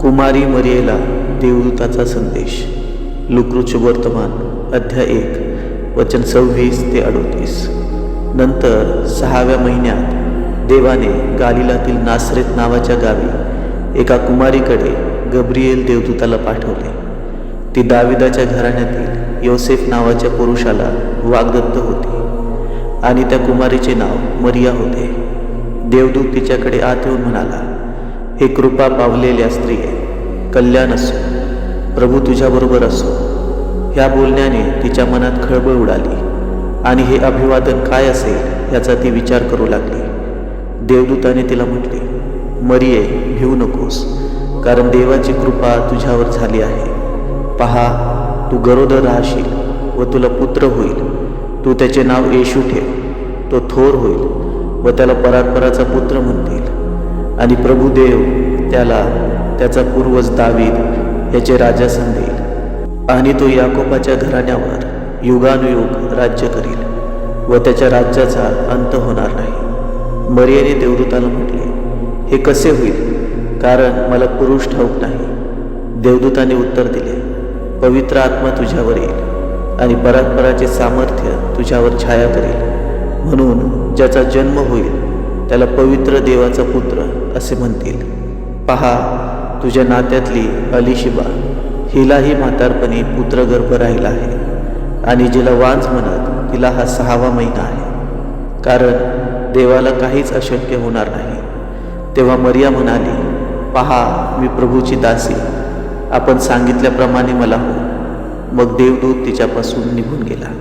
कुमारी मरियेला देवदूताचा संदेश. लुकरूच वर्तमान अध्याय 1 वचन 26 ते 38. नंतर 6व्या महिन्यात देवाने गालिलातील नासरेत नावाच्या गावी एका कुमारीकडे गब्रिएल देवदूताला पाठवले. ती दाविदाच्या घराण्यातील योसेफ नावाच्या पुरुषाला वाग्दत्त होती आणि त्या कुमारीचे नाव मरिया होते. देवदूत तिच्याकडे आत येऊन म्हणाला, हे कृपा पावलेल्या स्त्रिये, कल्याण असो, प्रभू तुझ्याबरोबर असो. ह्या बोलण्याने तिच्या मनात खळबळ उडाली आणि हे अभिवादन काय असेल याचा ती विचार करू लागली. देवदूताने तिला म्हटले, मरिये, भिवू नकोस, कारण देवाची कृपा तुझ्यावर झाली आहे. पहा, तू गरोदर राहशील व तुला पुत्र होईल. तू त्याचे नाव येशू ठेव. तो थोर होईल व त्याला परात्पराचा पुत्र म्हणतील. आणि प्रभू देव त्याला त्याचा पूर्वज दावीद याचे राजासन देईल आणि तो याकोबाच्या घराण्यावर युगानुयुग राज्य करील व त्याच्या राज्याचा अंत होणार नाही. मरियेने देवदूताला म्हटले, हे कसे होईल, कारण मला पुरुष ठाऊक नाही. देवदूताने उत्तर दिले, पवित्र आत्मा तुझ्यावर येईल आणि परात्पराचे सामर्थ्य तुझ्यावर छाया करेल. म्हणून ज्याचा जन्म होईल त्याला पवित्र देवाचा पुत्र असे म्हणतील. पहा, तुझ्या नात्यातली अलिशिबा, हिलाही म्हातारपणी पुत्रगर्भ राहिला आहे आणि जिला वांज म्हणत तिला हा 6वा महिना आहे, कारण देवाला काहीच अशक्य होणार नाही. तेव्हा मरिया म्हणाली, पहा, मी प्रभूची दासी, आपण सांगितल्याप्रमाणे मला हो. मग देवदूत तिच्यापासून निघून गेला.